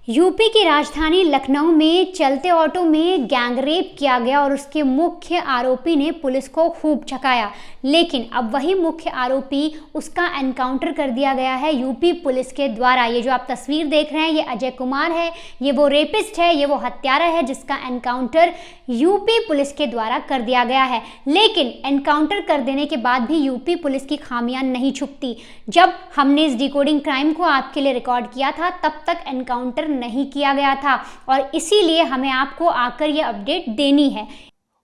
UP की राजधानी लखनऊ में चलते ऑटो में गैंगरेप किया गया और उसके मुख्य आरोपी ने पुलिस को खूब झकाया। लेकिन अब वही मुख्य आरोपी, उसका एनकाउंटर कर दिया गया है यूपी पुलिस के द्वारा। ये जो आप तस्वीर देख रहे हैं, ये अजय कुमार है, ये वो रेपिस्ट है, ये वो हत्यारा है जिसका एनकाउंटर यूपी पुलिस के द्वारा कर दिया गया है। लेकिन एनकाउंटर कर देने के बाद भी यूपी पुलिस की खामियां नहीं छुपती। जब हमने इस डिकोडिंग क्राइम को आपके लिए रिकॉर्ड किया था, तब तक एनकाउंटर नहीं किया गया था और इसीलिए हमें आपको आकर यह अपडेट देनी है।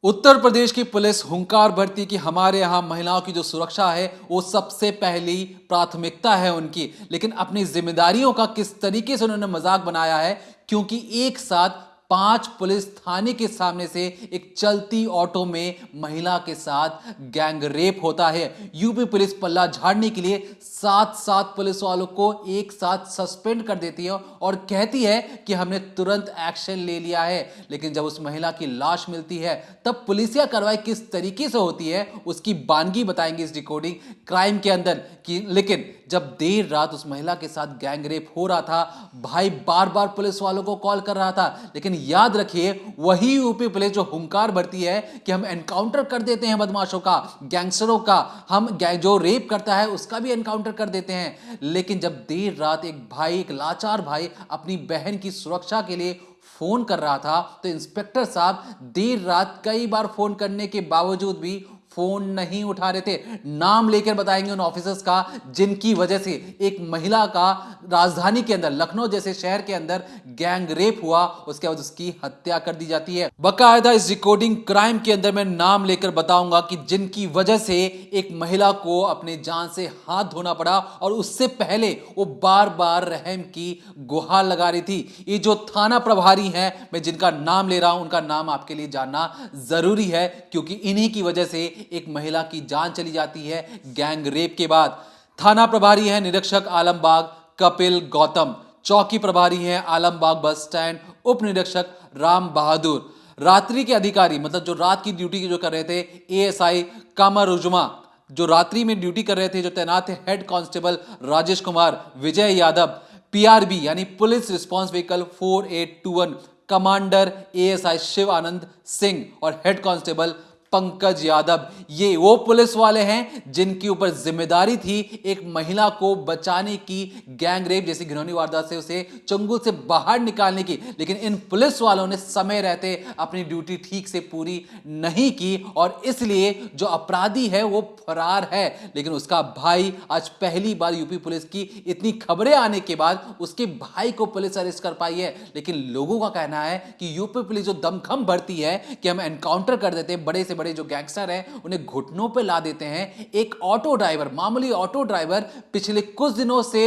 उत्तर प्रदेश की पुलिस हुंकार भरती कि हमारे यहाँ महिलाओं की जो सुरक्षा है वो सबसे पहली प्राथमिकता है उनकी, लेकिन अपनी जिम्मेदारियों का किस तरीके से उन्होंने मजाक बनाया है, क्योंकि एक साथ 5 पुलिस थाने के सामने से एक चलती ऑटो में महिला के साथ गैंग रेप होता है। यूपी पुलिस पल्ला झाड़ने के लिए 7 पुलिस वालों को एक साथ सस्पेंड कर देती है और कहती है कि हमने तुरंत एक्शन ले लिया है। लेकिन जब उस महिला की लाश मिलती है, तब पुलिसिया कार्रवाई किस तरीके से होती है उसकी बानगी बताएंगे इस डिकोडिंग क्राइम के अंदर। लेकिन जब देर रात उस महिला के साथ गैंग रेप हो रहा था, भाई बार बार पुलिस वालों को कॉल कर रहा था, लेकिन याद रखिए वही यूपी पुलिस जो हुंकार भरती है कि हम एनकाउंटर कर देते हैं बदमाशों का, गैंगस्टरों का, हम जो रेप करता है उसका भी एनकाउंटर कर देते हैं। लेकिन जब देर रात एक भाई, एक लाचार भाई अपनी बहन की सुरक्षा के लिए फोन कर रहा था, तो इंस्पेक्टर साहब देर रात कई बार फोन करने के बावजूद भी फोन नहीं उठा रहे थे। नाम लेकर बताएंगे उन ऑफिसर्स का जिनकी वजह से एक महिला का राजधानी के अंदर, लखनऊ जैसे शहर के अंदर गैंग रेप हुआ, उसके बाद उसकी हत्या कर दी जाती है। बकायदा इस रिकॉर्डिंग क्राइम के अंदर मैं नाम लेकर बताऊंगा कि जिनकी वजह से एक महिला को अपने जान से हाथ धोना पड़ा और उससे पहले वो बार बार रहम की गुहार लगा रही थी। ये जो थाना प्रभारी हैं, मैं जिनका नाम ले रहा हूं, उनका नाम आपके लिए जानना जरूरी है, क्योंकि इन्हीं की वजह से एक महिला की जान चली जाती है गैंग रेप के बाद। थाना प्रभारी है निरीक्षक आलमबाग कपिल गौतम, चौकी प्रभारी है आलमबाग बस स्टैंड उप निरीक्षक राम बहादुर, रात्रि के अधिकारी मतलब जो रात की ड्यूटी जो कर रहे थे एएसआई कमर उजमा, जो रात्रि में ड्यूटी कर रहे थे, जो तैनात थे head constable Rajesh Kumar Vijay Yadav, PRB यानी police response vehicle 4821 commander ASI Shiv Anand Singh और हेड कांस्टेबल पंकज यादव। ये वो पुलिस वाले हैं जिनके ऊपर जिम्मेदारी थी एक महिला को बचाने की, गैंग रेप जैसी घिनौनी वारदात से उसे चंगुल से बाहर निकालने की। लेकिन इन पुलिस वालों ने समय रहते अपनी ड्यूटी ठीक से पूरी नहीं की और इसलिए जो अपराधी है वो फरार है। लेकिन उसका भाई, आज पहली बार यूपी पुलिस की इतनी खबरें आने के बाद उसके भाई को पुलिस अरेस्ट कर पाई है। लेकिन लोगों का कहना है कि यूपी पुलिस जो दमखम भरती है कि हम एनकाउंटर कर देते हैं, बड़े से बड़े जो गैंगस्टर हैं उन्हें घुटनों पे ला देते हैं। एक ऑटो ड्राइवर, मामूली ऑटो ड्राइवर पिछले कुछ दिनों से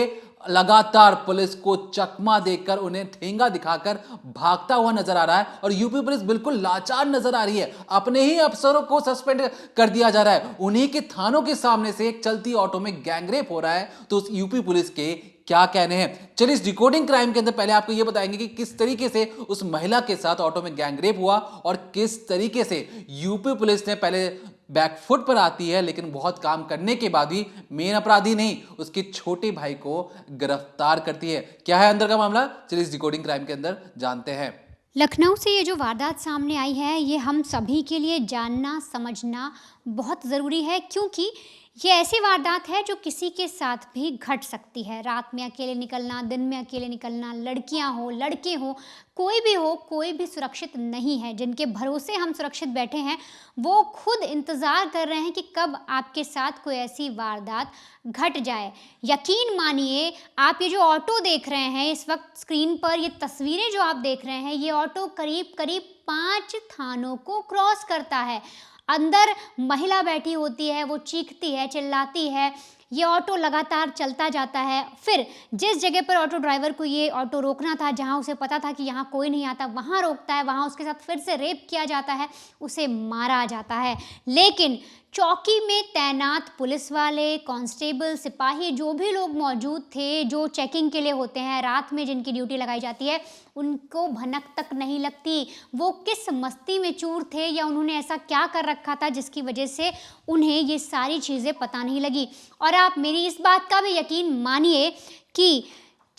लगातार पुलिस को चकमा देकर, उन्हें ठेंगा दिखाकर भागता हुआ नजर आ रहा है और यूपी पुलिस बिल्कुल लाचार नजर आ रही है। अपने ही अफसरों को सस्पेंड कर दिया जा रहा है, उन्हीं के थानों के सामने से एक चलती ऑटो में गैंगरेप हो रहा है। तो उस यूपी पुलिस के क्या कहने हैं, चलिए इस डिकोडिंग क्राइम के अंदर पहले आपको यह बताएंगे कि किस तरीके से उस महिला के साथ ऑटो में गैंगरेप हुआ और किस तरीके से यूपी पुलिस ने पहले बैकफुट पर आती है, लेकिन बहुत काम करने के बाद भी मेन अपराधी नहीं, उसके छोटे भाई को गिरफ्तार करती है। क्या है अंदर का मामला, चलिए इस डिकोडिंग क्राइम के अंदर जानते हैं। लखनऊ से ये जो वारदात सामने आई है, ये हम सभी के लिए जानना समझना बहुत ज़रूरी है, क्योंकि ये ऐसी वारदात है जो किसी के साथ भी घट सकती है। रात में अकेले निकलना, दिन में अकेले निकलना, लड़कियां हो, लड़के हो, कोई भी सुरक्षित नहीं है। जिनके भरोसे हम सुरक्षित बैठे हैं, वो खुद इंतज़ार कर रहे हैं कि कब आपके साथ कोई ऐसी वारदात घट जाए। यकीन मानिए, आप ये जो ऑटो देख रहे हैं इस वक्त स्क्रीन पर, ये तस्वीरें जो आप देख रहे हैं, ये ऑटो करीब करीब 5 थानों को क्रॉस करता है। अंदर महिला बैठी होती है, वो चीखती है, चिल्लाती है, ये ऑटो लगातार चलता जाता है। फिर जिस जगह पर ऑटो ड्राइवर को ये ऑटो रोकना था, जहां उसे पता था कि यहाँ कोई नहीं आता, वहां रोकता है, वहां उसके साथ फिर से रेप किया जाता है, उसे मारा जाता है। लेकिन चौकी में तैनात पुलिस वाले, कांस्टेबल, सिपाही, जो भी लोग मौजूद थे, जो चेकिंग के लिए होते हैं, रात में जिनकी ड्यूटी लगाई जाती है, उनको भनक तक नहीं लगती वो किस मस्ती में चूर थे या उन्होंने ऐसा क्या कर रखा था जिसकी वजह से उन्हें ये सारी चीज़ें पता नहीं लगी। और आप मेरी इस बात का भी यकीन मानिए कि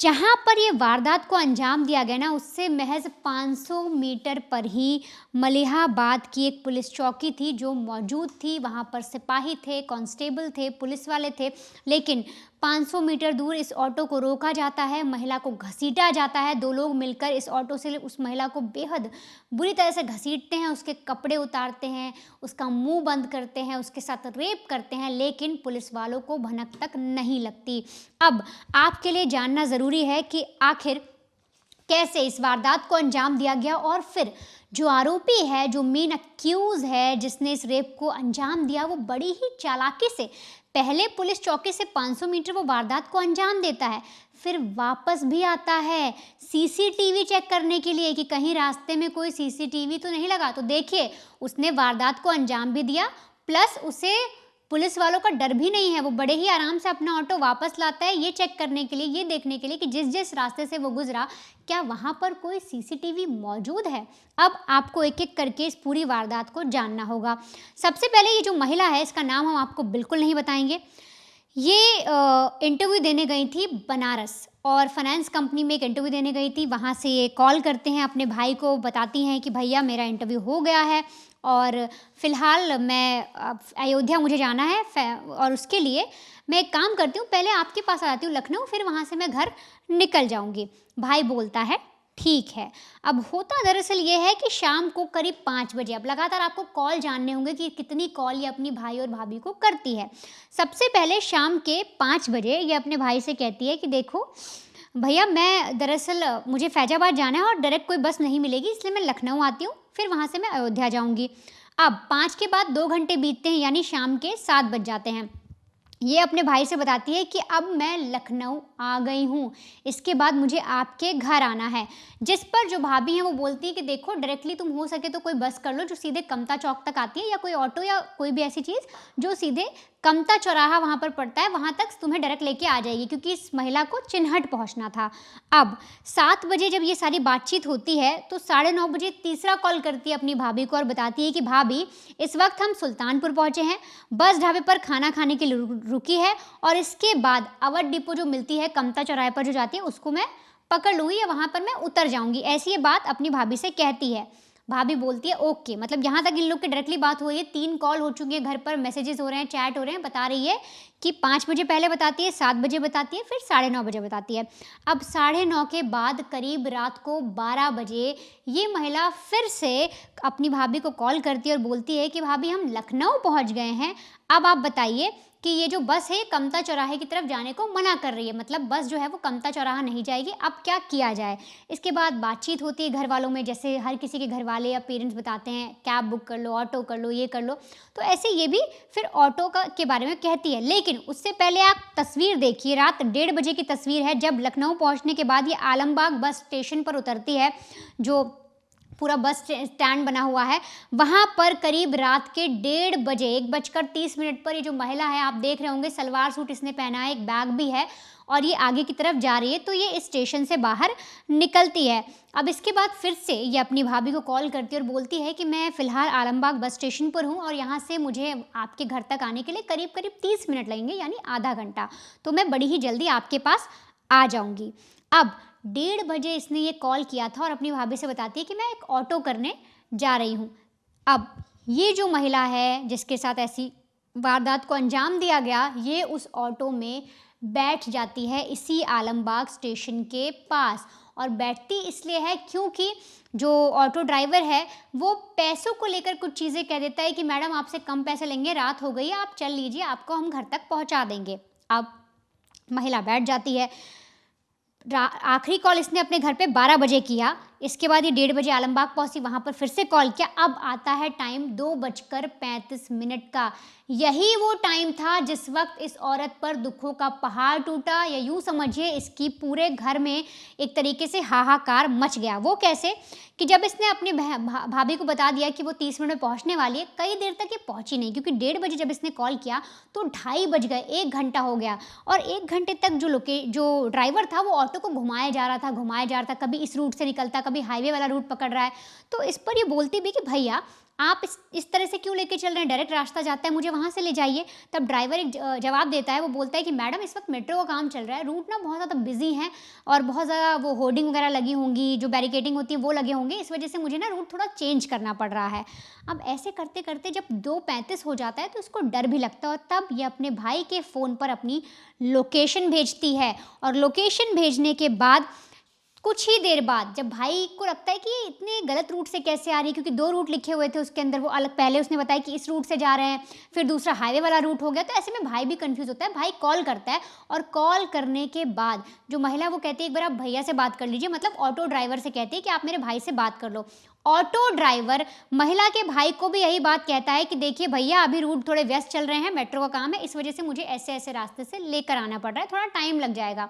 जहाँ पर ये वारदात को अंजाम दिया गया ना, उससे महज 500 मीटर पर ही मलिहाबाद की एक पुलिस चौकी थी जो मौजूद थी। वहाँ पर सिपाही थे, कांस्टेबल थे, पुलिस वाले थे, लेकिन 500 मीटर दूर इस ऑटो को रोका जाता है, महिला को घसीटा जाता है। 2 लोग मिलकर इस ऑटो से उस महिला को बेहद बुरी तरह से घसीटते हैं, उसके कपड़े उतारते हैं, उसका मुंह बंद करते हैं, उसके साथ रेप करते हैं, लेकिन पुलिस वालों को भनक तक नहीं लगती। अब आपके लिए जानना ज़रूरी है कि आखिर कैसे इस वारदात को अंजाम दिया गया और फिर जो आरोपी है, जो मेन अक्यूज़ है, जिसने इस रेप को अंजाम दिया, वो बड़ी ही चालाकी से पहले पुलिस चौकी से 500 मीटर वो वारदात को अंजाम देता है, फिर वापस भी आता है सीसीटीवी चेक करने के लिए कि कहीं रास्ते में कोई सीसीटीवी तो नहीं लगा। तो देखिए, उसने वारदात को अंजाम भी दिया, प्लस उसे पुलिस वालों का डर भी नहीं है। वो बड़े ही आराम से अपना ऑटो वापस लाता है, ये चेक करने के लिए, ये देखने के लिए कि जिस जिस रास्ते से वो गुजरा क्या वहाँ पर कोई सीसीटीवी मौजूद है। अब आपको एक एक करके इस पूरी वारदात को जानना होगा। सबसे पहले ये जो महिला है, इसका नाम हम आपको बिल्कुल नहीं बताएंगे। ये इंटरव्यू देने गई थी बनारस, और फाइनेंस कंपनी में एक इंटरव्यू देने गई थी। वहाँ से ये कॉल करते हैं अपने भाई को, बताती हैं कि भैया मेरा इंटरव्यू हो गया है और फ़िलहाल मैं अयोध्या मुझे जाना है, और उसके लिए मैं एक काम करती हूँ, पहले आपके पास आ जाती हूँ लखनऊ, फिर वहाँ से मैं घर निकल जाऊँगी। भाई बोलता है ठीक है। अब होता दरअसल ये है कि शाम को करीब 5 बजे, अब लगातार आपको कॉल जानने होंगे कि कितनी कॉल ये अपनी भाई और भाभी को करती है। सबसे पहले शाम के 5 बजे ये अपने भाई से कहती है कि देखो भैया, मैं दरअसल मुझे फैजाबाद जाना है और डायरेक्ट कोई बस नहीं मिलेगी, इसलिए मैं लखनऊ आती हूँ, फिर वहाँ से मैं अयोध्या जाऊँगी। अब 5 के बाद 2 घंटे बीतते हैं, यानी शाम के 7 बज जाते हैं। ये अपने भाई से बताती है कि अब मैं लखनऊ आ गई हूँ, इसके बाद मुझे आपके घर आना है। जिस पर जो भाभी हैं वो बोलती है कि देखो, डायरेक्टली तुम हो सके तो कोई बस कर लो जो सीधे कमता चौक तक आती है, या कोई ऑटो या कोई भी ऐसी चीज़ जो सीधे कमता चौराहा वहाँ पर पड़ता है, वहाँ तक तुम्हें डायरेक्ट लेके आ जाएगी, क्योंकि इस महिला को चिन्हट पहुँचना था। अब 7 बजे जब ये सारी बातचीत होती है तो 9:30 बजे तीसरा कॉल करती है अपनी भाभी को और बताती है कि भाभी, इस वक्त हम सुल्तानपुर पहुँचे हैं, बस ढाबे पर खाना खाने के लिए रुकी है, और इसके बाद अवध डिपो जो मिलती है कमता चौराहे पर जो जाती है, उसको मैं पकड़ लूँगी या वहाँ पर मैं उतर जाऊँगी। ऐसी ये बात अपनी भाभी से कहती है। भाभी बोलती है ओके। मतलब यहाँ तक इन लोग की डायरेक्टली बात हो रही है, 3 कॉल हो चुकी है, घर पर मैसेजेस हो रहे हैं, चैट हो रहे हैं। बता रही है कि 5 बजे पहले बताती है, 7 बजे बताती है, फिर 9:30 बजे बताती है। अब 9:30 के बाद करीब रात को 12 बजे ये महिला फिर से अपनी भाभी को कॉल करती है और बोलती है कि भाभी, हम लखनऊ पहुँच गए हैं, अब आप बताइए कि ये जो बस है कमता चौराहे की तरफ जाने को मना कर रही है, मतलब बस जो है वो कमता चौराहा नहीं जाएगी, अब क्या किया जाए। इसके बाद बातचीत होती है घर वालों में, जैसे हर किसी के घर वाले या पेरेंट्स बताते हैं कैब बुक कर लो, ऑटो कर लो, ये कर लो, तो ऐसे ये भी फिर ऑटो के बारे में कहती है। लेकिन उससे पहले आप तस्वीर देखिए, रात 1:30 बजे की तस्वीर है, जब लखनऊ पहुँचने के बाद ये आलमबाग बस स्टेशन पर उतरती है, जो पूरा बस स्टैंड बना हुआ है। वहाँ पर करीब रात के 1:30 बजे 1:30 पर ये जो महिला है, आप देख रहे होंगे सलवार सूट इसने पहना है, एक बैग भी है, और ये आगे की तरफ जा रही है, तो ये इस स्टेशन से बाहर निकलती है। अब इसके बाद फिर से ये अपनी भाभी को कॉल करती है और बोलती है कि मैं फ़िलहाल आलमबाग बस स्टेशन पर हूँ और यहाँ से मुझे आपके घर तक आने के लिए करीब 30 मिनट लगेंगे, यानी आधा घंटा, तो मैं बड़ी ही जल्दी आपके पास आ जाऊँगी। अब 1:30 बजे इसने ये कॉल किया था और अपनी भाभी से बताती है कि मैं एक ऑटो करने जा रही हूँ। अब ये जो महिला है जिसके साथ ऐसी वारदात को अंजाम दिया गया, ये उस ऑटो में बैठ जाती है इसी आलमबाग स्टेशन के पास, और बैठती इसलिए है क्योंकि जो ऑटो ड्राइवर है वो पैसों को लेकर कुछ चीज़ें कह देता है कि मैडम आपसे कम पैसे लेंगे, रात हो गई है, आप चल लीजिए, आपको हम घर तक पहुँचा देंगे। अब महिला बैठ जाती है। आखिरी कॉल इसने अपने घर पे 12 बजे किया, इसके बाद ये 1:30 बजे आलमबाग पहुंची, वहाँ पर फिर से कॉल किया। अब आता है टाइम 2:35 का। यही वो टाइम था जिस वक्त इस औरत पर दुखों का पहाड़ टूटा, या यूँ समझिए इसकी पूरे घर में एक तरीके से हाहाकार मच गया। वो कैसे कि जब इसने अपनी भाभी को बता दिया कि वो 30 मिनट में पहुँचने वाली है, कई देर तक ये पहुँची नहीं, क्योंकि 1:30 बजे जब इसने कॉल किया तो 2:30 बज गए, 1 घंटा हो गया, और 1 घंटे तक जो ड्राइवर था वो ऑटो को घुमाया जा रहा था, कभी इस रूट से निकलता, कभी हाईवे वाला रूट पकड़ रहा है। तो इस पर ये बोलती भी कि भैया आप इस तरह से क्यों लेके चल रहे हैं, डायरेक्ट रास्ता जाता है, मुझे वहाँ से ले जाइए। तब ड्राइवर एक जवाब देता है, वो बोलता है कि मैडम इस वक्त मेट्रो का काम चल रहा है, रूट ना बहुत ज़्यादा बिजी है और बहुत ज़्यादा वो होर्डिंग वगैरह लगी होंगी, जो बैरिकेडिंग होती है वो लगे होंगे, इस वजह से मुझे ना रूट थोड़ा चेंज करना पड़ रहा है। अब ऐसे करते करते जब 2:35 हो जाता है तो उसको डर भी लगता है और तब ये अपने भाई के फ़ोन पर अपनी लोकेशन भेजती है और लोकेशन भेजने के बाद कुछ ही देर बाद जब भाई को लगता है कि ये इतने गलत रूट से कैसे आ रही है, क्योंकि 2 रूट लिखे हुए थे उसके अंदर, वो अलग पहले उसने बताया कि इस रूट से जा रहे हैं, फिर दूसरा हाईवे वाला रूट हो गया, तो ऐसे में भाई भी कंफ्यूज होता है। भाई कॉल करता है और कॉल करने के बाद जो महिला वो कहती है एक बार आप भैया से बात कर लीजिए, मतलब ऑटो ड्राइवर से कहती है कि आप मेरे भाई से बात कर लो। ऑटो ड्राइवर महिला के भाई को भी यही बात कहता है कि देखिए भैया अभी रूट थोड़े व्यस्त चल रहे हैं, मेट्रो का काम है, इस वजह से मुझे ऐसे ऐसे रास्ते से लेकर आना पड़ रहा है, थोड़ा टाइम लग जाएगा।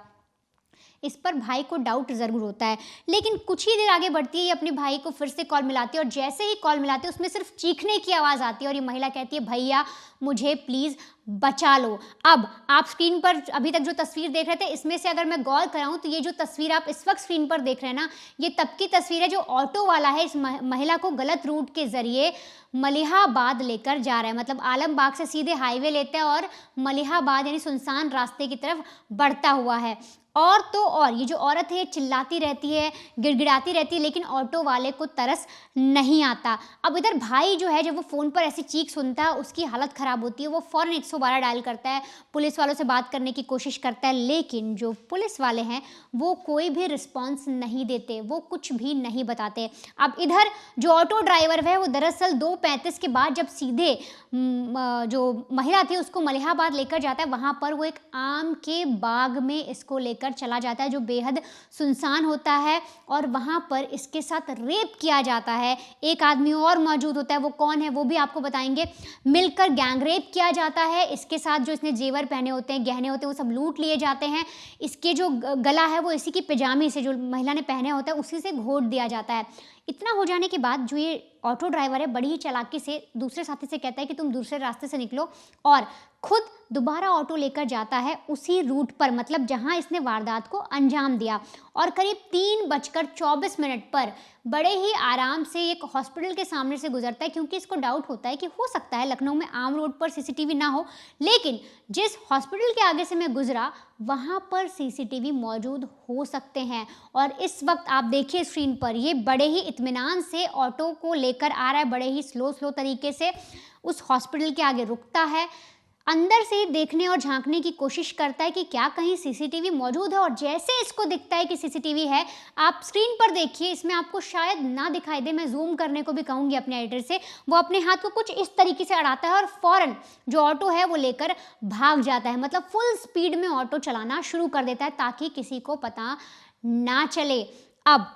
इस पर भाई को डाउट ज़रूर होता है, लेकिन कुछ ही देर आगे बढ़ती है, ये अपने भाई को फिर से कॉल मिलाती है और जैसे ही कॉल मिलाती है उसमें सिर्फ चीखने की आवाज़ आती है और ये महिला कहती है भैया मुझे प्लीज़ बचा लो। अब आप स्क्रीन पर अभी तक जो तस्वीर देख रहे थे इसमें से अगर मैं गौर कराऊं तो ये जो तस्वीर आप इस वक्त स्क्रीन पर देख रहे हैं ना, ये तब की तस्वीर है जो ऑटो वाला है इस महिला को गलत रूट के ज़रिए मलिहाबाद लेकर जा रहा है, मतलब आलमबाग से सीधे हाईवे लेते हैं और मलिहाबाद यानी सुनसान रास्ते की तरफ बढ़ता हुआ है। और तो और ये जो औरत है चिल्लाती रहती है, गिड़गिड़ाती रहती है, लेकिन ऑटो वाले को तरस नहीं आता। अब इधर भाई जो है जब वो फ़ोन पर ऐसी चीख सुनता है उसकी हालत ख़राब होती है, वो फ़ौरन 112 डायल करता है, पुलिस वालों से बात करने की कोशिश करता है, लेकिन जो पुलिस वाले हैं वो कोई भी रिस्पॉन्स नहीं देते, वो कुछ भी नहीं बताते। अब इधर जो ऑटो ड्राइवर है वो दरअसल 2:35 के बाद जब सीधे जो महिला थी उसको मलिहाबाद लेकर जाता है, वहाँ पर वो एक आम के बाग में इसको लेकर चला जाता है जो बेहद सुनसान होता है और वहाँ पर इसके साथ रेप किया जाता है। एक आदमी और मौजूद होता है, वो कौन है वो भी आपको बताएंगे। मिलकर गैंग रेप किया जाता है, इसके साथ जो इसने जेवर पहने होते हैं, गहने होते हैं, वो सब लूट लिए जाते हैं। इसके जो गला है वो इसी की पैजामी से जो महिला ने पहने होता है उसी से घोट दिया जाता है। इतना हो जाने के बाद जो ये ऑटो ड्राइवर है बड़ी ही चालाकी से दूसरे साथी से कहता है कि तुम दूसरे रास्ते से निकलो और खुद दोबारा ऑटो लेकर जाता है उसी रूट पर, मतलब जहां इसने वारदात को अंजाम दिया। और करीब 3:24 पर बड़े ही आराम से एक हॉस्पिटल के सामने से गुजरता है, क्योंकि इसको डाउट होता है कि हो सकता है लखनऊ में आम रोड पर सीसीटीवी ना हो, लेकिन जिस हॉस्पिटल के आगे से मैं गुजरा वहाँ पर सीसीटीवी मौजूद हो सकते हैं। और इस वक्त आप देखिए स्क्रीन पर ये बड़े ही इत्मीनान से ऑटो को लेकर आ रहा है, बड़े ही स्लो तरीके से उस हॉस्पिटल के आगे रुकता है, अंदर से देखने और झांकने की कोशिश करता है कि क्या कहीं सीसीटीवी मौजूद है। और जैसे इसको दिखता है कि सीसीटीवी है, आप स्क्रीन पर देखिए, इसमें आपको शायद ना दिखाई दे, मैं जूम करने को भी कहूँगी अपने एडिटर से, वो अपने हाथ को कुछ इस तरीके से अड़ाता है और फौरन जो ऑटो है वो लेकर भाग जाता है, मतलब फुल स्पीड में ऑटो चलाना शुरू कर देता है ताकि किसी को पता ना चले। अब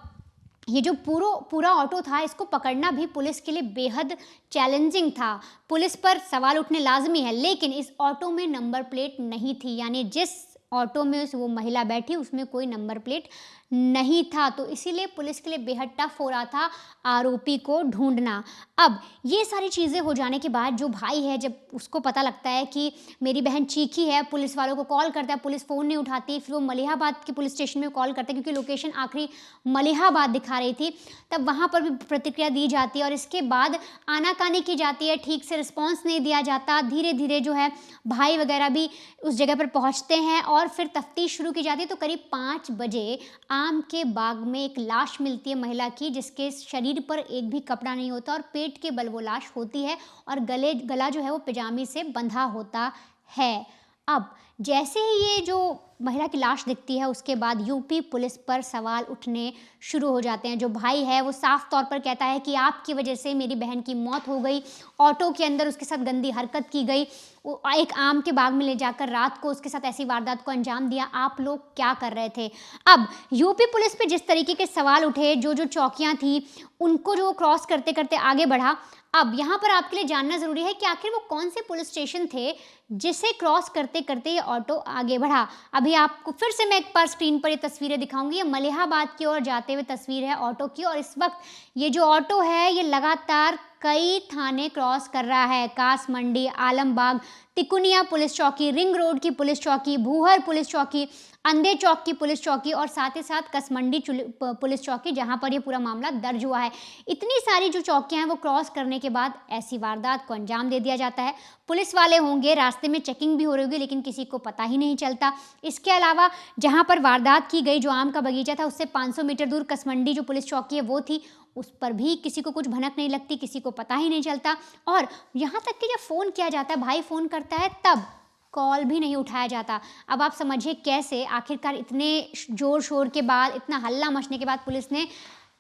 ये जो पूरा ऑटो था इसको पकड़ना भी पुलिस के लिए बेहद चैलेंजिंग था। पुलिस पर सवाल उठने लाजमी है, लेकिन इस ऑटो में नंबर प्लेट नहीं थी, यानी जिस ऑटो में वो महिला बैठी उसमें कोई नंबर प्लेट नहीं था, तो इसीलिए पुलिस के लिए बेहद टफ हो रहा था आरोपी को ढूंढना। अब ये सारी चीज़ें हो जाने के बाद जो भाई है, जब उसको पता लगता है कि मेरी बहन चीखी है, पुलिस वालों को कॉल करता है, पुलिस फ़ोन नहीं उठाती, फिर वो मलिहाबाद के पुलिस स्टेशन में कॉल करता है क्योंकि लोकेशन आखिरी मलिहाबाद दिखा रही थी, तब वहाँ पर भी प्रतिक्रिया दी जाती है और इसके बाद आनाकानी की जाती है, ठीक से रिस्पॉन्स नहीं दिया जाता। धीरे धीरे जो है भाई वगैरह भी उस जगह पर पहुँचते हैं और फिर तफ्तीश शुरू की जाती है। तो करीब 5 बजे आम के बाग में एक लाश मिलती है महिला की, जिसके शरीर पर एक भी कपड़ा नहीं होता और पेट के बल वो लाश होती है और गला जो है वो पैजामी से बंधा होता है। अब जैसे ही ये जो महिला की लाश दिखती है उसके बाद यूपी पुलिस पर सवाल उठने शुरू हो जाते हैं। जो भाई है वो साफ तौर पर कहता है कि आपकी वजह से मेरी बहन की मौत हो गई, ऑटो के अंदर उसके साथ गंदी हरकत की गई, एक आम के बाग में ले जाकर रात को उसके साथ ऐसी वारदात को अंजाम दिया, आप लोग क्या कर रहे थे। अब यूपी पुलिस पे जिस तरीके के सवाल उठे, जो चौकियां थी उनको जो क्रॉस करते करते आगे बढ़ा। अब यहाँ पर आपके लिए जानना ज़रूरी है कि आखिर वो कौन से पुलिस स्टेशन थे जिसे क्रॉस करते करते ये ऑटो आगे बढ़ा। अभी आपको फिर से मैं एक बार स्क्रीन पर ये तस्वीरें दिखाऊंगी। ये मलिहाबाद की ओर जाते हुए तस्वीर है ऑटो की, और इस वक्त ये जो ऑटो है ये लगातार कई थाने क्रॉस कर रहा है। कास मंडी, आलमबाग, तिकुनिया पुलिस चौकी, रिंग रोड की पुलिस चौकी, भूहर पुलिस चौकी, अंधे चौक की पुलिस चौकी और साथ ही साथ कसमंडी पुलिस चौकी, जहां पर ये पूरा मामला दर्ज हुआ है। इतनी सारी जो चौकियां हैं वो क्रॉस करने के बाद ऐसी वारदात को अंजाम दे दिया जाता है। पुलिस वाले होंगे, रास्ते में चेकिंग भी हो रही होगी, लेकिन किसी को पता ही नहीं चलता। इसके अलावा जहां पर वारदात की गई, जो आम का बगीचा था, उससे 500 मीटर दूर कसमंडी जो पुलिस चौकी है वो थी, उस पर भी किसी को कुछ भनक नहीं लगती, किसी को पता ही नहीं चलता। और यहाँ तक कि जब फ़ोन किया जाता है, भाई फ़ोन करता है, तब कॉल भी नहीं उठाया जाता। अब आप समझिए कैसे, आखिरकार इतने ज़ोर शोर के बाद, इतना हल्ला मचने के बाद पुलिस ने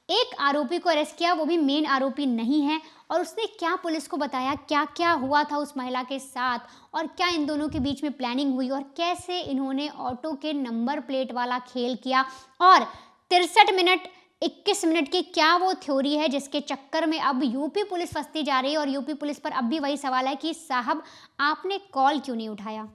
एक आरोपी को अरेस्ट किया, वो भी मेन आरोपी नहीं है, और उसने क्या पुलिस को बताया, क्या क्या हुआ था उस महिला के साथ, और क्या इन दोनों के बीच में प्लानिंग हुई, और कैसे इन्होंने ऑटो के नंबर प्लेट वाला खेल किया, और 63 मिनट 21 मिनट की क्या वो थ्योरी है जिसके चक्कर में अब यूपी पुलिस फंसती जा रही है। और यूपी पुलिस पर अब भी वही सवाल है कि साहब आपने कॉल क्यों नहीं उठाया।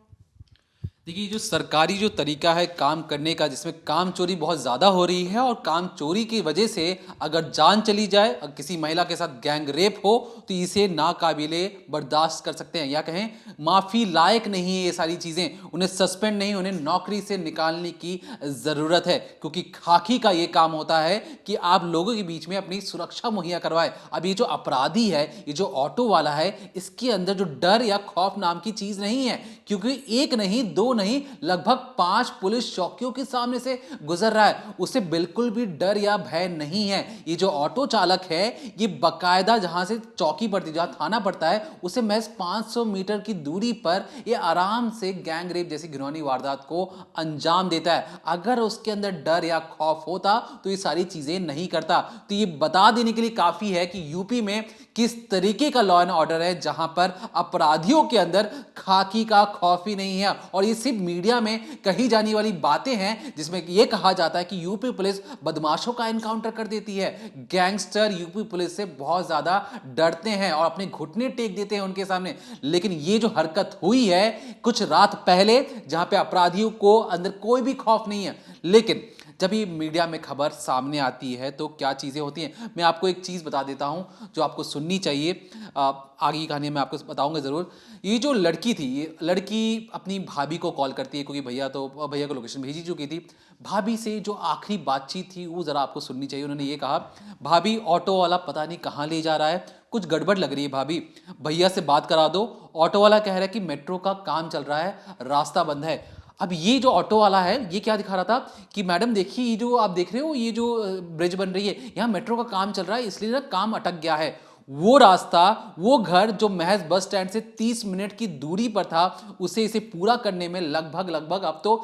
देखिए, जो सरकारी जो तरीका है काम करने का, जिसमें काम चोरी बहुत ज़्यादा हो रही है, और काम चोरी की वजह से अगर जान चली जाए, अगर किसी महिला के साथ गैंग रेप हो, तो इसे नाकाबिले बर्दाश्त कर सकते हैं, या कहें माफ़ी लायक नहीं है ये सारी चीज़ें। उन्हें सस्पेंड नहीं, उन्हें नौकरी से निकालने की ज़रूरत है, क्योंकि खाकी का ये काम होता है कि आप लोगों के बीच में अपनी सुरक्षा मुहैया करवाए। अब ये जो अपराधी है, ये जो ऑटो वाला है, इसके अंदर जो डर या खौफ नाम की चीज़ नहीं है, क्योंकि एक नहीं, दो नहीं, लगभग 5 पुलिस चौकियों के सामने से गुजर रहा है। उसे बिल्कुल भी डर या भय नहीं है। ये जो ऑटो चालक है, ये बकायदा जहां से चौकी पड़ती, जहां थाना पड़ता है, उसे महज 500 मीटर की दूरी पर ये आराम से गैंग रेप जैसी घिनौनी वारदात को अंजाम देता है। अगर उसके अंदर डर या खौफ होता तो ये सारी चीजें नहीं करता। तो ये बता देने के लिए काफी है कि यूपी में किस तरीके का लॉ एंड ऑर्डर है, जहां पर अपराधियों के अंदर खाकी का खौफ ही नहीं है। और ये सिर्फ मीडिया में कही जाने वाली बातें हैं, जिसमें यह कहा जाता है कि यूपी पुलिस बदमाशों का एनकाउंटर कर देती है। गैंगस्टर यूपी पुलिस से बहुत ज्यादा डरते हैं और अपने घुटने टेक देते हैं उनके सामने। लेकिन ये जो हरकत हुई है कुछ रात पहले, जहां पे अपराधियों को अंदर कोई भी खौफ नहीं है, लेकिन जब ये मीडिया में खबर सामने आती है तो क्या चीज़ें होती हैं। मैं आपको एक चीज़ बता देता हूं जो आपको सुननी चाहिए। आगे की कहानी मैं आपको बताऊंगा ज़रूर। ये जो लड़की थी, ये लड़की अपनी भाभी को कॉल करती है, क्योंकि भैया को लोकेशन भेजी चुकी थी। भाभी से जो आखिरी बातचीत थी वो ज़रा आपको सुननी चाहिए। उन्होंने ये कहा, भाभी ऑटो वाला पता नहीं कहाँ ले जा रहा है, कुछ गड़बड़ लग रही है भाभी, भैया से बात करा दो। ऑटो वाला कह रहा है कि मेट्रो का काम चल रहा है, रास्ता बंद है। अब ये जो ऑटो वाला है, ये क्या दिखा रहा था कि मैडम देखिए, ये जो आप देख रहे हो, ये जो ब्रिज बन रही है, यहाँ मेट्रो का काम चल रहा है, इसलिए ना काम अटक गया है। वो रास्ता, वो घर जो महज बस स्टैंड से 30 मिनट की दूरी पर था, इसे पूरा करने में लगभग अब तो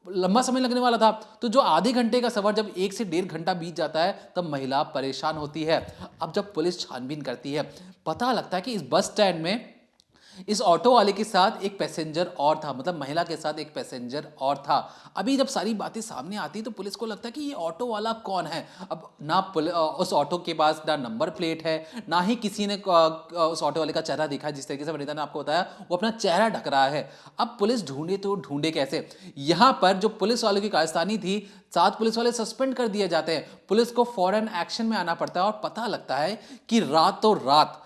लंबा समय लगने वाला था। तो जो आधे घंटे का सफर जब 1 से 1.5 घंटा बीत जाता है, तब महिला परेशान होती है। अब जब पुलिस छानबीन करती है, पता लगता है कि इस बस स्टैंड में इस ऑटो वाले के साथ एक पैसेंजर और था, मतलब महिला के साथ एक पैसेंजर और था। अभी जब सारी बातें सामने आती तो पुलिस को लगता है कि ये ऑटो वाला कौन है। अब ना उस ऑटो के पास ना नंबर प्लेट है, ना ही किसी ने उस ऑटो वाले का चेहरा देखा। जिस तरीके से वनिता ने आपको बताया, वो अपना चेहरा ढक रहा है। अब पुलिस ढूंढे तो ढूंढे कैसे। यहाँ पर जो पुलिस वालों की कारस्तानी थी, 7 पुलिस वाले सस्पेंड कर दिए जाते हैं। पुलिस को फौरन एक्शन में आना पड़ता है और पता लगता है कि रातों रात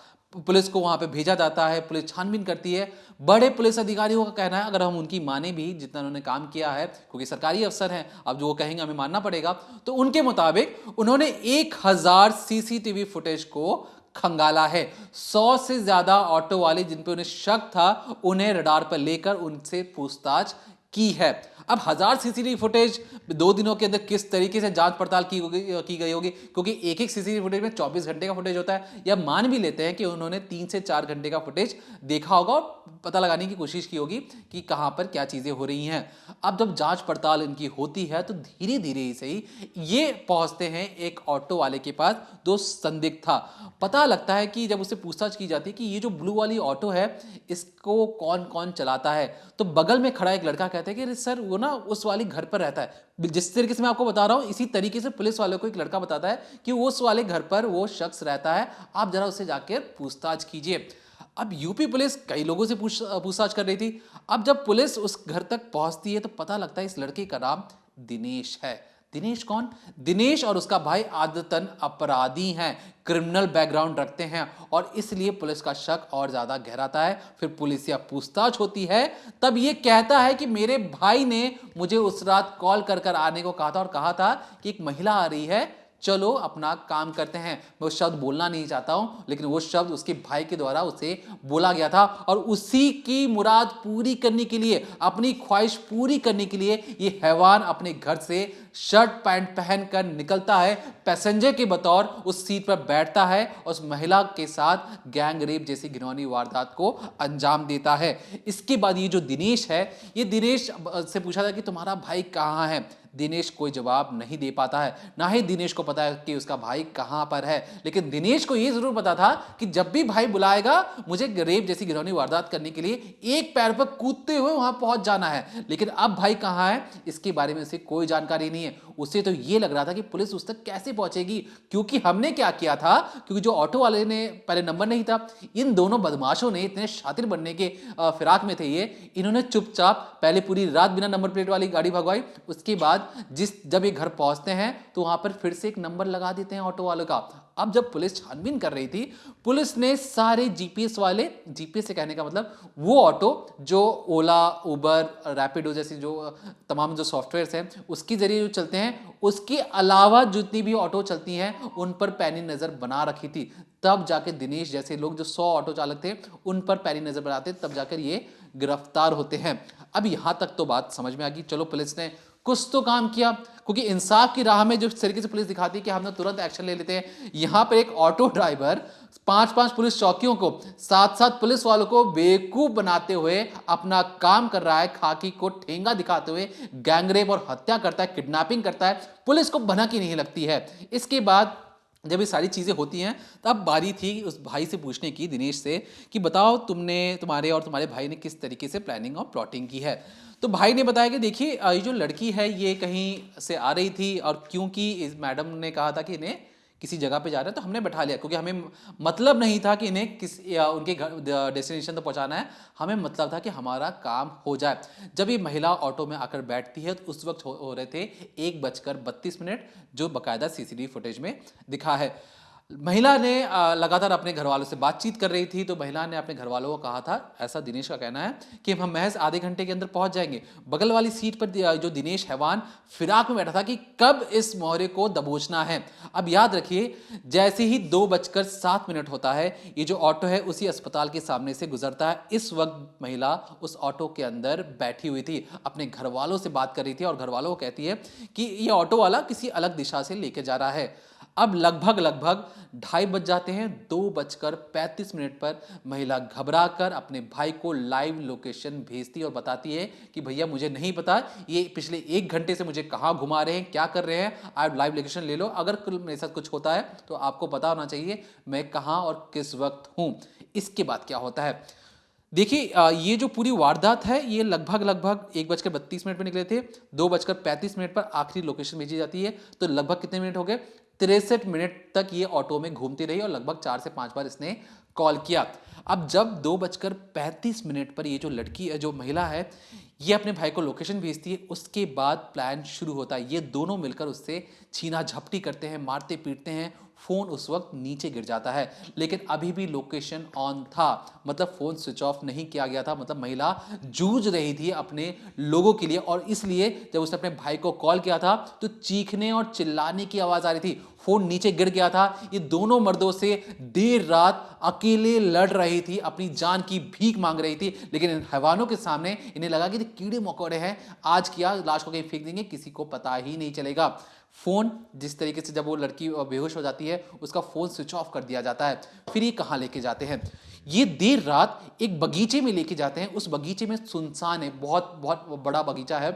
पुलिस को वहां पे भेजा जाता है। पुलिस छानबीन करती है। बड़े पुलिस अधिकारियों का कहना है, अगर हम उनकी माने भी, जितना उन्होंने काम किया है, क्योंकि सरकारी अफसर हैं, अब जो वो कहेंगे हमें मानना पड़ेगा, तो उनके मुताबिक उन्होंने 1000 सीसीटीवी फुटेज को खंगाला है। 100 से ज्यादा ऑटो वाले जिन पे उन्हें शक था, उन्हें रडार पर लेकर उनसे पूछताछ की है। अब 1000 सीसीटीवी फुटेज 2 दिनों के अंदर किस तरीके से जांच पड़ताल की गई होगी, क्योंकि एक सीसीटीवी फुटेज में 24 घंटे का फुटेज होता है। या मान भी लेते हैं कि उन्होंने 3 से 4 घंटे का फुटेज देखा होगा और पता लगाने की कोशिश की होगी कि कहां पर क्या चीजें हो रही हैं। अब जब जांच पड़ताल इनकी होती है तो धीरे धीरे ही सही ये पहुंचते हैं एक ऑटो वाले के पास, जो संदिग्ध था। पता लगता है कि जब उससे पूछताछ की जाती है कि ये जो ब्लू वाली ऑटो है, इसको कौन कौन चलाता है, तो बगल में खड़ा एक लड़का कहता है कि सर वो ना उस वाली घर पर रहता है। जिस तरीके से मैं आपको बता रहा हूं, इसी तरीके से पुलिस वालों को एक लड़का बताता है कि उस वाले घर पर वो शख्स रहता है, आप जरा उससे जाकर पूछताछ कीजिए। अब यूपी पुलिस कई लोगों से पूछताछ कर रही थी। अब जब पुलिस उस घर तक पहुंचती है तो पता लगता है इस लड़के का नाम दिनेश है। दिनेश कौन? दिनेश और उसका भाई आदतन अपराधी हैं, क्रिमिनल बैकग्राउंड रखते हैं और इसलिए पुलिस का शक और ज्यादा गहराता है। फिर पुलिस या पूछताछ होती है, तब ये कहता है कि मेरे भाई ने मुझे उस रात कॉल कर कर आने को कहा था और कहा था कि एक महिला आ रही है, चलो अपना काम करते हैं। मैं वो शब्द बोलना नहीं चाहता हूं, लेकिन वो शब्द उसके भाई के द्वारा उसे बोला गया था और उसी की मुराद पूरी करने के लिए, अपनी ख्वाहिश पूरी करने के लिए ये हैवान अपने घर से शर्ट पैंट पहनकर निकलता है, पैसेंजर के बतौर उस सीट पर बैठता है और उस महिला के साथ गैंग रेप जैसी घिनौनी वारदात को अंजाम देता है। इसके बाद ये जो दिनेश है, ये दिनेश से पूछा था कि तुम्हारा भाई कहाँ है? दिनेश कोई जवाब नहीं दे पाता है, ना ही दिनेश को पता है कि उसका भाई कहां पर है। लेकिन दिनेश को यह जरूर पता था कि जब भी भाई बुलाएगा मुझे रेप जैसी घिनौनी वारदात करने के लिए एक पैर पर कूदते हुए वहां पहुंच जाना है। लेकिन अब भाई कहां है इसके बारे में उसे कोई जानकारी नहीं है। उसे तो यह लग रहा था कि पुलिस उस तक कैसे पहुंचेगी, क्योंकि हमने क्या किया था, क्योंकि जो ऑटो वाले ने पहले नंबर नहीं था, इन दोनों बदमाशों ने इतने शातिर बनने के फिराक में थे ये, इन्होंने चुपचाप पहले पूरी रात बिना नंबर प्लेट वाली गाड़ी भगवाई। उसके बाद जब ये घर पहुंचते हैं तो वहां पर फिर से एक नंबर लगा देते हैं ऑटो वालों का। अब जब पुलिस छानबीन कर रही थी, पुलिस ने सारे जीपीएस वाले, जीपीएस से कहने का मतलब वो ऑटो जो ओला, उबर, रैपिडो जैसी जो तमाम जो सॉफ्टवेयर्स हैं उसके जरिए जो चलते हैं, उसके अलावा जितनी भी ऑटो चलती हैं उन पर पैनी नजर बना रखी थी। तब जाके दिनेश जैसे लोग जो 100 ऑटो चालक थे उन पर पैनी नजर बनाते, तब जाकर ये गिरफ्तार होते हैं। अब यहां तक तो बात समझ में आ गई, चलो पुलिस ने कुछ तो काम किया, क्योंकि इंसाफ की राह में जो तरीके से पुलिस दिखाती है कि हमने तुरंत एक्शन ले लेते हैं। यहां पर एक ऑटो ड्राइवर 5-5 पुलिस चौकियों को, 7-7 पुलिस वालों को बेवकूफ बनाते हुए अपना काम कर रहा है, खाकी को ठेंगा दिखाते हुए गैंगरेप और हत्या करता है, किडनैपिंग करता है। पुलिस को भनक ही नहीं लगती है। इसके बाद जब ये सारी चीज़ें होती हैं तब बारी थी उस भाई से पूछने की, दिनेश से, कि बताओ तुम्हारे और तुम्हारे भाई ने किस तरीके से प्लानिंग और प्लॉटिंग की है। तो भाई ने बताया कि देखिए ये जो लड़की है ये कहीं से आ रही थी और क्योंकि इस मैडम ने कहा था कि इन्हें किसी जगह पे जा रहा है तो हमने बैठा लिया, क्योंकि हमें मतलब नहीं था कि इन्हें उनके घर डेस्टिनेशन तक पहुंचाना है, हमें मतलब था कि हमारा काम हो जाए। जब ये महिला ऑटो में आकर बैठती है तो उस वक्त हो रहे थे 1:32 जो बाकायदा सीसीटीवी फुटेज में दिखा है। महिला ने लगातार अपने घर वालों से बातचीत कर रही थी, तो महिला ने अपने घर वालों को कहा था, ऐसा दिनेश का कहना है, कि हम महज आधे घंटे के अंदर पहुंच जाएंगे। बगल वाली सीट पर जो दिनेश हैवान फिराक में बैठा था कि कब इस मोहरे को दबोचना है। अब याद रखिए, जैसे ही 2:07 होता है, ये जो ऑटो है उसी अस्पताल के सामने से गुजरता है। इस वक्त महिला उस ऑटो के अंदर बैठी हुई थी, अपने घर वालों से बात कर रही थी और घर वालों को कहती है कि ये ऑटो वाला किसी अलग दिशा से लेके जा रहा है। अब लगभग 2:30 बज जाते हैं। 2:35 पर महिला घबराकर अपने भाई को लाइव लोकेशन भेजती है और बताती है कि भैया मुझे नहीं पता ये पिछले 1 घंटे से मुझे कहाँ घुमा रहे हैं, क्या कर रहे हैं, आप लाइव लोकेशन ले लो, अगर मेरे साथ कुछ होता है तो आपको पता होना चाहिए मैं कहाँ और किस वक्त हूँ। इसके बाद क्या होता है देखिए, ये जो पूरी वारदात है ये लगभग 1:32 पर निकले थे। 2:35 पर आखिरी लोकेशन भेजी जाती है, तो लगभग कितने मिनट हो गए, 63 मिनट तक ये ऑटो में घूमती रही और लगभग 4 से 5 बार इसने कॉल किया। अब जब 2:35 पर ये जो लड़की है, जो महिला है, ये अपने भाई को लोकेशन भेजती है, उसके बाद प्लान शुरू होता है। ये दोनों मिलकर उससे छीना झपटी करते हैं, मारते पीटते हैं। फोन उस वक्त नीचे गिर जाता है, लेकिन अभी भी लोकेशन ऑन था, मतलब फोन स्विच ऑफ नहीं किया गया था। मतलब महिला जूझ रही थी अपने लोगों के लिए, और इसलिए जब उसने अपने भाई को कॉल किया था तो चीखने और चिल्लाने की आवाज आ रही थी। फोन नीचे गिर गया था। ये दोनों मर्दों से देर रात अकेले लड़ रही थी, अपनी जान की भीख मांग रही थी, लेकिन इन हैवानों के सामने इन्हें लगा कि कीड़े मकोड़े हैं, आज किया लाश को कहीं फेंक देंगे, किसी को पता ही नहीं चलेगा। फोन जिस तरीके से जब वो लड़की बेहोश हो जाती है उसका फोन स्विच ऑफ कर दिया जाता है। फिर ये कहाँ लेके जाते हैं, ये देर रात एक बगीचे में लेके जाते हैं। उस बगीचे में सुनसान है, बहुत बड़ा बगीचा है।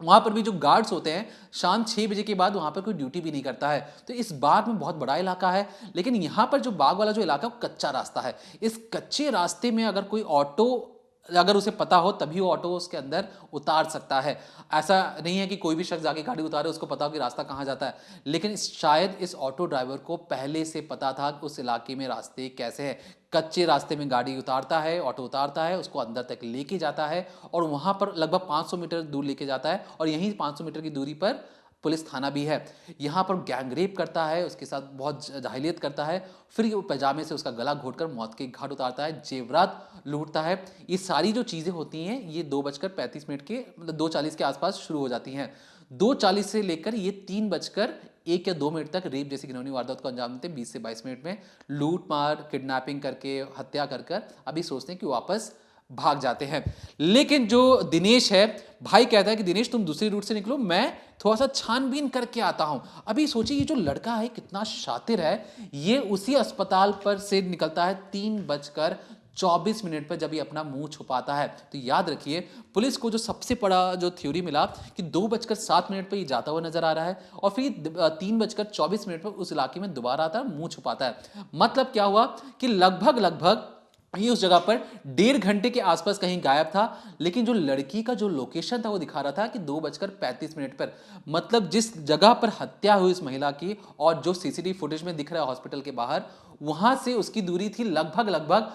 वहां पर भी जो गार्ड्स होते हैं शाम 6 बजे के बाद वहां पर कोई ड्यूटी भी नहीं करता है। तो इस बाग में बहुत बड़ा इलाका है, लेकिन यहाँ पर जो बाग वाला जो इलाका है वो कच्चा रास्ता है। इस कच्चे रास्ते में अगर कोई ऑटो, अगर उसे पता हो तभी वो ऑटो उसके अंदर उतार सकता है। ऐसा नहीं है कि कोई भी शख्स जाके गाड़ी उतारे उसको पता हो कि रास्ता कहाँ जाता है, लेकिन शायद इस ऑटो ड्राइवर को पहले से पता था कि उस इलाके में रास्ते कैसे हैं। कच्चे रास्ते में गाड़ी उतारता है, ऑटो उतारता है, उसको अंदर तक लेके जाता है और वहाँ पर लगभग 500 मीटर दूर लेके जाता है, और यहीं 500 मीटर की दूरी पर पुलिस थाना भी है। यहाँ पर गैंग रेप करता है, उसके साथ बहुत जाहिलियत करता है, फिर ये पैजामे से उसका गला घोटकर मौत के घाट उतारता है, जेवरात लूटता है। ये सारी जो चीज़ें होती हैं ये 2:35 के मतलब 2:40 के आसपास शुरू हो जाती हैं। 2:40 से लेकर ये 3:01 या 2 मिनट तक रेप जैसी घिनौनी वारदात को अंजाम देते हैं। 20 से 22 मिनट में लूट मार, किडनैपिंग करके, हत्या कर कर अभी सोचते हैं कि वापस भाग जाते हैं। लेकिन जो दिनेश है, भाई कहता है कि दिनेश तुम दूसरी रूट से निकलो, मैं थोड़ा सा छानबीन करके आता हूं। अभी सोचिए ये जो लड़का है कितना शातिर है, ये उसी अस्पताल पर से निकलता है 3:24 पर जब ये अपना मुंह छुपाता है। तो याद रखिए पुलिस को जो सबसे बड़ा जो थ्योरी मिला कि 2:07 पर ये जाता हुआ नजर आ रहा है और फिर 3:24 पर उस इलाके में दोबारा आता है, मुंह छुपाता है। मतलब क्या हुआ कि लगभग ये उस जगह पर 1.5 घंटे के आसपास कहीं गायब था। लेकिन जो लड़की का जो लोकेशन था वो दिखा रहा था कि 2:35 पर, मतलब जिस जगह पर हत्या हुई इस महिला की और जो सीसीटीवी फुटेज में दिख रहा है हॉस्पिटल के बाहर, वहां से उसकी दूरी थी लगभग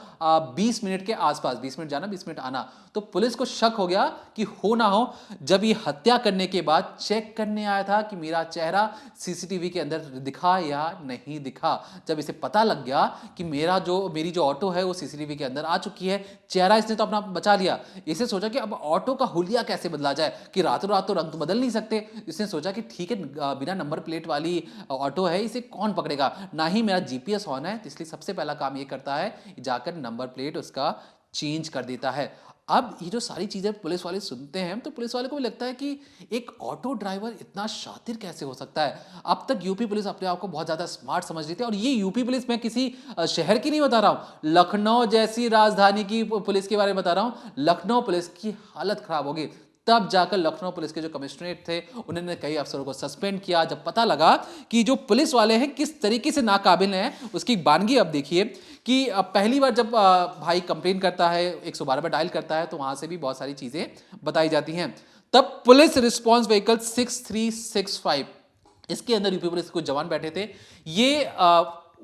20 मिनट के आसपास, 20 मिनट जाना 20 मिनट आना। तो पुलिस को शक हो गया कि हो ना हो जब ये हत्या करने के बाद चेक करने आया था कि मेरा चेहरा सीसीटीवी के अंदर दिखा या नहीं दिखा। जब इसे पता लग गया कि मेरी जो ऑटो है वो सीसीटीवी के अंदर आ चुकी है, चेहरा इसने तो अपना बचा लिया, इसे सोचा कि अब ऑटो का हुलिया कैसे बदला जाए, कि रातों रात तो रंग तो बदल नहीं सकते। इसने सोचा कि ठीक है, बिना नंबर प्लेट वाली ऑटो है, इसे कौन पकड़ेगा, ना ही मेरा जीपीएस ऑन है। तो इसलिए सबसे पहला काम ये करता है जाकर नंबर प्लेट उसका चेंज कर देता है। अब ये जो सारी चीजें पुलिस वाले सुनते हैं तो पुलिस वाले को भी लगता है कि एक ऑटो ड्राइवर इतना शातिर कैसे हो सकता है। अब तक यूपी पुलिस अपने आप को बहुत ज्यादा स्मार्ट समझ रही थी, और ये यूपी पुलिस मैं किसी शहर की नहीं बता रहा हूं, लखनऊ जैसी राजधानी की पुलिस के बारे में बता रहा हूं। लखनऊ पुलिस की हालत खराब होगी। तब जाकर लखनऊ पुलिस के जो कमिश्नरेट थे उन्होंने कई अफसरों को सस्पेंड किया। जब पता लगा कि जो पुलिस वाले हैं किस तरीके से नाकाबिल हैं, उसकी बानगी अब देखिए कि पहली बार जब भाई कंप्लेन करता है, 112 पर डायल करता है, तो वहां से भी बहुत सारी चीजें बताई जाती हैं। तब पुलिस रिस्पॉन्स व्हीकल 6365, इसके अंदर यूपी पुलिस के कुछ जवान बैठे थे। ये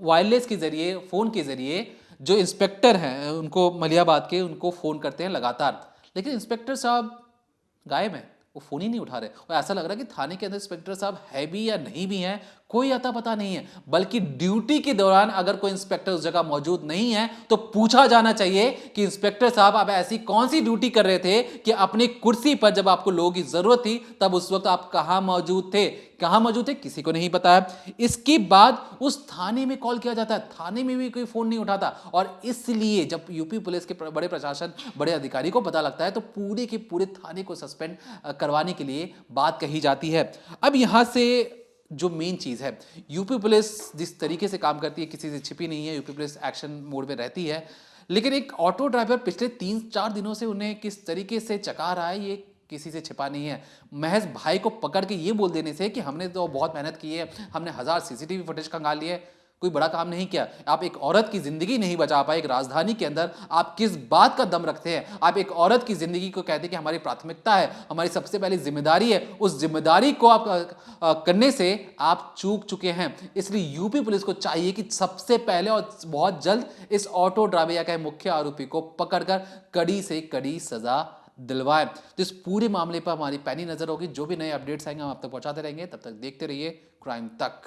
वायरलेस के जरिए, फोन के जरिए जो इंस्पेक्टर हैं उनको, मलियाबाद के, उनको फोन करते हैं लगातार। लेकिन इंस्पेक्टर साहब गायब है, वो फोन ही नहीं उठा रहे। और ऐसा लग रहा है कि थाने के अंदर इंस्पेक्टर साहब है भी या नहीं भी हैं, कोई अता पता नहीं है। बल्कि ड्यूटी के दौरान अगर कोई इंस्पेक्टर उस जगह मौजूद नहीं है तो पूछा जाना चाहिए कि इंस्पेक्टर साहब आप ऐसी कौन सी ड्यूटी कर रहे थे कि अपनी कुर्सी पर जब आपको लोगों की जरूरत थी तब उस वक्त आप कहां मौजूद थे। कहां मौजूद थे किसी को नहीं पता है। इसके बाद उस थाने में कॉल किया जाता है, थाने में भी कोई फोन नहीं उठाता। और इसलिए जब यूपी पुलिस के बड़े प्रशासन, बड़े अधिकारी को पता लगता है तो पूरे के पूरे थाने को सस्पेंड करवाने के लिए बात कही जाती है। अब यहां से जो मेन चीज़ है, यूपी पुलिस जिस तरीके से काम करती है किसी से छिपी नहीं है, यूपी पुलिस एक्शन मोड में रहती है। लेकिन एक ऑटो ड्राइवर पिछले 3-4 दिनों से उन्हें किस तरीके से चका रहा है, ये किसी से छिपा नहीं है। महज भाई को पकड़ के ये बोल देने से कि हमने तो बहुत मेहनत की है, हमने 1000 सीसीटीवी फुटेज खंगाल लिए, कोई बड़ा काम नहीं किया। आप एक औरत की जिंदगी नहीं बचा पाए एक राजधानी के अंदर, आप किस बात का दम रखते हैं? आप एक औरत की जिंदगी को कहते हैं कि हमारी प्राथमिकता है, हमारी सबसे पहली जिम्मेदारी है। उस जिम्मेदारी को आप करने से आप चूक चुके हैं। इसलिए यूपी पुलिस को चाहिए कि सबसे पहले और बहुत जल्द इस ऑटो ड्राइवर या मुख्य आरोपी को पकड़कर कड़ी से कड़ी सजा दिलवाएं। तो इस पूरे मामले पर हमारी पैनी नजर होगी। जो भी नए अपडेट्स आएंगे हम आप तक पहुंचाते रहेंगे। तब तक देखते रहिए क्राइम तक।